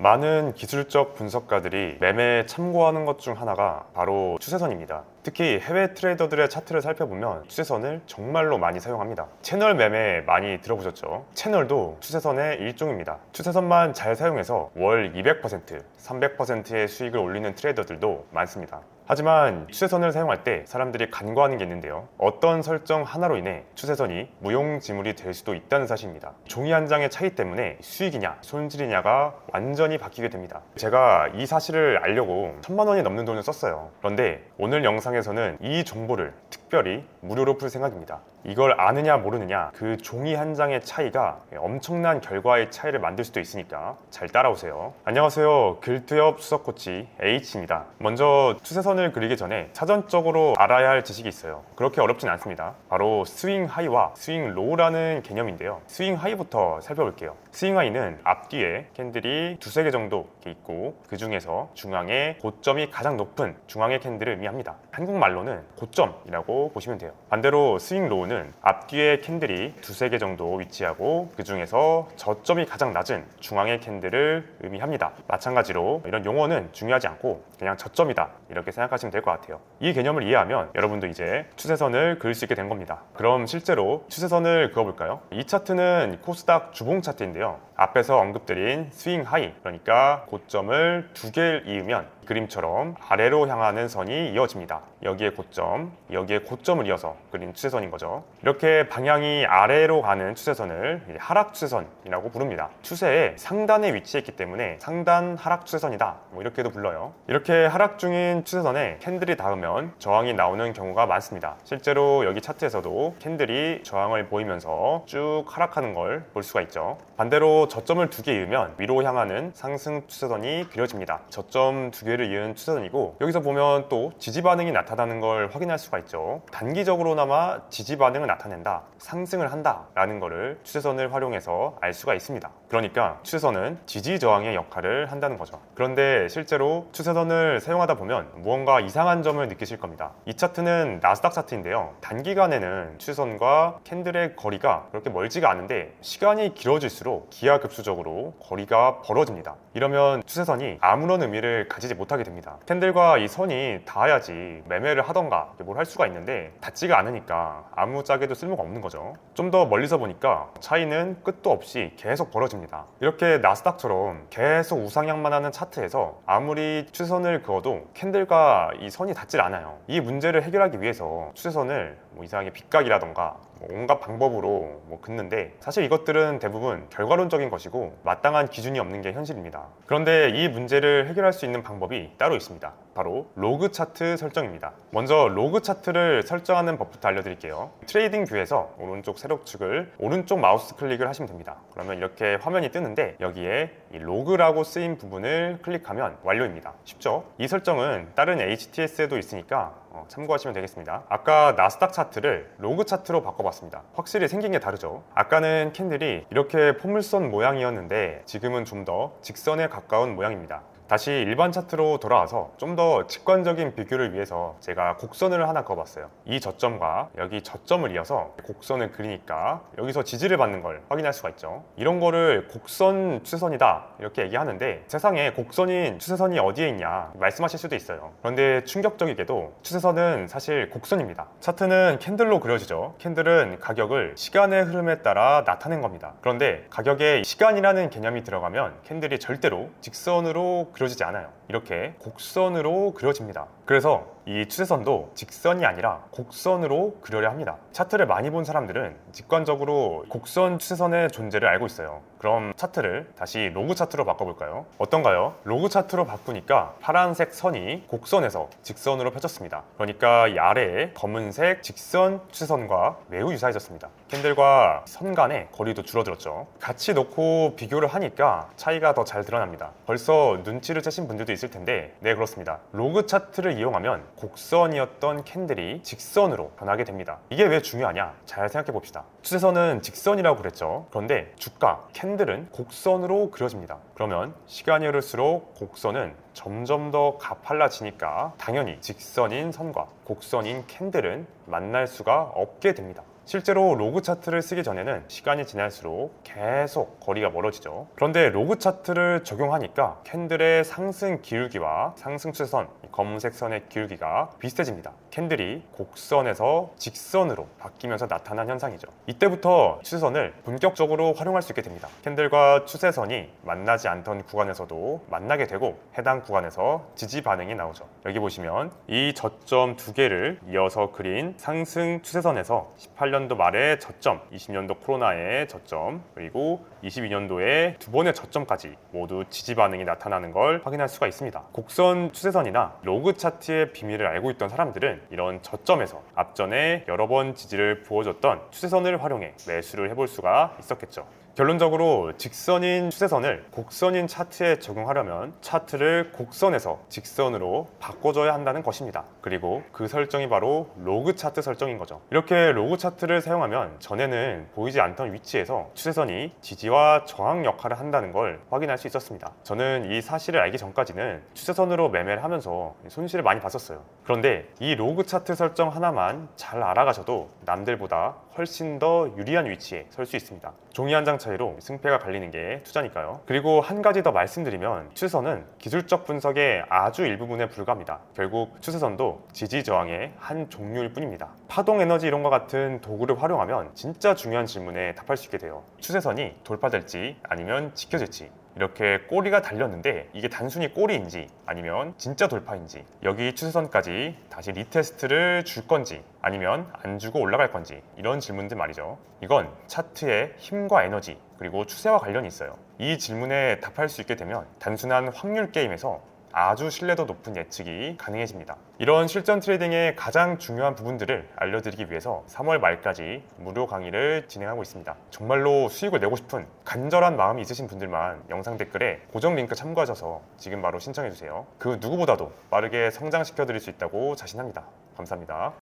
많은 기술적 분석가들이 매매에 참고하는 것 중 하나가 바로 추세선입니다. 특히 해외 트레이더들의 차트를 살펴보면 추세선을 정말로 많이 사용합니다. 채널 매매 많이 들어보셨죠? 채널도 추세선의 일종입니다. 추세선만 잘 사용해서 월 200%, 300%의 수익을 올리는 트레이더들도 많습니다. 하지만 추세선을 사용할 때 사람들이 간과하는 게 있는데요. 어떤 설정 하나로 인해 추세선이 무용지물이 될 수도 있다는 사실입니다. 종이 한 장의 차이 때문에 수익이냐 손실이냐가 완전히 바뀌게 됩니다. 제가 이 사실을 알려고 1000만 원이 넘는 돈을 썼어요. 그런데 오늘 영상에서는 이 정보를 특별히 무료로 풀 생각입니다. 이걸 아느냐 모르느냐, 그 종이 한 장의 차이가 엄청난 결과의 차이를 만들 수도 있으니까 잘 따라오세요. 안녕하세요, 길트업 수석 코치 H입니다. 먼저 추세선을 그리기 전에 사전적으로 알아야 할 지식이 있어요. 그렇게 어렵진 않습니다. 바로 스윙 하이와 스윙 로우라는 개념인데요. 스윙 하이부터 살펴볼게요. 스윙 하이는 앞뒤에 캔들이 두세 개 정도 있고, 그 중에서 중앙에 고점이 가장 높은 중앙의 캔들을 의미합니다. 한국말로는 고점이라고 보시면 돼요. 반대로 스윙 로우는 앞뒤에 캔들이 두세 개 정도 위치하고, 그 중에서 저점이 가장 낮은 중앙의 캔들을 의미합니다. 마찬가지로 이런 용어는 중요하지 않고 그냥 저점이다 이렇게 생각하시면 될 것 같아요. 이 개념을 이해하면 여러분도 이제 추세선을 그릴 수 있게 된 겁니다. 그럼 실제로 추세선을 그어볼까요? 이 차트는 코스닥 주봉 차트인데요. 앞에서 언급드린 스윙 하이, 그러니까 고점을 두 개를 이으면 그림처럼 아래로 향하는 선이 이어집니다. 여기에 고점, 여기에 고점을 이어서 그린 추세선인 거죠. 이렇게 방향이 아래로 가는 추세선을 하락 추세선이라고 부릅니다. 추세의 상단에 위치했기 때문에 상단 하락 추세선이다, 이렇게도 불러요. 이렇게 하락 중인 추세선에 캔들이 닿으면 저항이 나오는 경우가 많습니다. 실제로 여기 차트에서도 캔들이 저항을 보이면서 쭉 하락하는 걸 볼 수가 있죠. 반대로 저점을 두 개 이으면 위로 향하는 상승 추세선이 그려집니다. 저점 두 개를 이은 추세선이고, 여기서 보면 또 지지 반응이 나타나는 걸 확인할 수가 있죠. 단기적으로나마 지지 반응을 나타낸다, 상승을 한다 라는 거를 추세선을 활용해서 알 수가 있습니다. 그러니까 추세선은 지지 저항의 역할을 한다는 거죠. 그런데 실제로 추세선을 사용하다 보면 무언가 이상한 점을 느끼실 겁니다. 이 차트는 나스닥 차트인데요. 단기간에는 추세선과 캔들의 거리가 그렇게 멀지가 않은데 시간이 길어질수록 기하급수적으로 거리가 벌어집니다. 이러면 추세선이 아무런 의미를 가지지 못하게 됩니다. 캔들과 이 선이 닿아야지 매매를 하던가 뭘 할 수가 있는데 닿지가 않으니까 아무짝에도 쓸모가 없는 거죠. 좀 더 멀리서 보니까 차이는 끝도 없이 계속 벌어집니다. 이렇게 나스닥처럼 계속 우상향만 하는 차트에서 아무리 추세선을 그어도 캔들과 이 선이 닿질 않아요. 이 문제를 해결하기 위해서 추세선을 이상하게 빗각이라던가 온갖 방법으로 긋는데, 사실 이것들은 대부분 결과론적인 것이고 마땅한 기준이 없는 게 현실입니다. 그런데 이 문제를 해결할 수 있는 방법이 따로 있습니다. 바로 로그 차트 설정입니다. 먼저 로그 차트를 설정하는 법부터 알려드릴게요. 트레이딩 뷰에서 오른쪽 세로축을 오른쪽 마우스 클릭을 하시면 됩니다. 그러면 이렇게 화면이 뜨는데 여기에 이 로그라고 쓰인 부분을 클릭하면 완료입니다. 쉽죠? 이 설정은 다른 HTS에도 있으니까 참고하시면 되겠습니다. 아까 나스닥 차트를 로그 차트로 바꿔봤습니다. 확실히 생긴 게 다르죠. 아까는 캔들이 이렇게 포물선 모양이었는데 지금은 좀 더 직선에 가까운 모양입니다. 다시 일반 차트로 돌아와서 좀 더 직관적인 비교를 위해서 제가 곡선을 하나 그어봤어요. 이 저점과 여기 저점을 이어서 곡선을 그리니까 여기서 지지를 받는 걸 확인할 수가 있죠. 이런 거를 곡선 추세선이다 이렇게 얘기하는데, 세상에 곡선인 추세선이 어디에 있냐 말씀하실 수도 있어요. 그런데 충격적이게도 추세선은 사실 곡선입니다. 차트는 캔들로 그려지죠. 캔들은 가격을 시간의 흐름에 따라 나타낸 겁니다. 그런데 가격에 시간이라는 개념이 들어가면 캔들이 절대로 직선으로 그려지지 않아요. 이렇게 곡선으로 그려집니다. 그래서 이 추세선도 직선이 아니라 곡선으로 그려야 합니다. 차트를 많이 본 사람들은 직관적으로 곡선 추세선의 존재를 알고 있어요. 그럼 차트를 다시 로그 차트로 바꿔볼까요? 어떤가요? 로그 차트로 바꾸니까 파란색 선이 곡선에서 직선으로 펴졌습니다. 그러니까 이 아래에 검은색 직선 추세선과 매우 유사해졌습니다. 캔들과 선 간의 거리도 줄어들었죠. 같이 놓고 비교를 하니까 차이가 더 잘 드러납니다. 벌써 눈치를 채신 분들도 있을 텐데, 네, 그렇습니다. 로그 차트를 이용하면 곡선이었던 캔들이 직선으로 변하게 됩니다. 이게 왜 중요하냐? 잘 생각해 봅시다. 추세선은 직선이라고 그랬죠. 그런데 주가, 캔들은 곡선으로 그려집니다. 그러면 시간이 흐를수록 곡선은 점점 더 가팔라지니까 당연히 직선인 선과 곡선인 캔들은 만날 수가 없게 됩니다. 실제로 로그 차트를 쓰기 전에는 시간이 지날수록 계속 거리가 멀어지죠. 그런데 로그 차트를 적용하니까 캔들의 상승 기울기와 상승 추세선, 검은색 선의 기울기가 비슷해집니다. 캔들이 곡선에서 직선으로 바뀌면서 나타난 현상이죠. 이때부터 추세선을 본격적으로 활용할 수 있게 됩니다. 캔들과 추세선이 만나지 않던 구간에서도 만나게 되고 해당 구간에서 지지 반응이 나오죠. 여기 보시면 이 저점 두 개를 이어서 그린 상승 추세선에서 18년도 말의 저점, 20년도 코로나의 저점, 그리고 22년도에 두 번의 저점까지 모두 지지 반응이 나타나는 걸 확인할 수가 있습니다. 곡선 추세선이나 로그 차트의 비밀을 알고 있던 사람들은 이런 저점에서 앞전에 여러 번 지지를 부어줬던 추세선을 활용해 매수를 해볼 수가 있었겠죠. 결론적으로 직선인 추세선을 곡선인 차트에 적용하려면 차트를 곡선에서 직선으로 바꿔줘야 한다는 것입니다. 그리고 그 설정이 바로 로그 차트 설정인 거죠. 이렇게 로그 차트를 사용하면 전에는 보이지 않던 위치에서 추세선이 지지와 저항 역할을 한다는 걸 확인할 수 있었습니다. 저는 이 사실을 알기 전까지는 추세선으로 매매를 하면서 손실을 많이 봤었어요. 그런데 이 로그 차트 설정 하나만 잘 알아가셔도 남들보다 훨씬 더 유리한 위치에 설 수 있습니다. 종이 한 장 차이로 승패가 갈리는 게 투자니까요. 그리고 한 가지 더 말씀드리면 추세선은 기술적 분석의 아주 일부분에 불과합니다. 결국 추세선도 지지 저항의 한 종류일 뿐입니다. 파동 에너지 이론과 같은 도구를 활용하면 진짜 중요한 질문에 답할 수 있게 돼요. 추세선이 돌파될지 아니면 지켜질지, 이렇게 꼬리가 달렸는데 이게 단순히 꼬리인지 아니면 진짜 돌파인지, 여기 추세선까지 다시 리테스트를 줄 건지 아니면 안 주고 올라갈 건지, 이런 질문들 말이죠. 이건 차트의 힘과 에너지 그리고 추세와 관련이 있어요. 이 질문에 답할 수 있게 되면 단순한 확률 게임에서 아주 신뢰도 높은 예측이 가능해집니다. 이런 실전 트레이딩의 가장 중요한 부분들을 알려드리기 위해서 3월 말까지 무료 강의를 진행하고 있습니다. 정말로 수익을 내고 싶은 간절한 마음이 있으신 분들만 영상 댓글에 고정 링크 참고하셔서 지금 바로 신청해주세요. 그 누구보다도 빠르게 성장시켜 드릴 수 있다고 자신합니다. 감사합니다.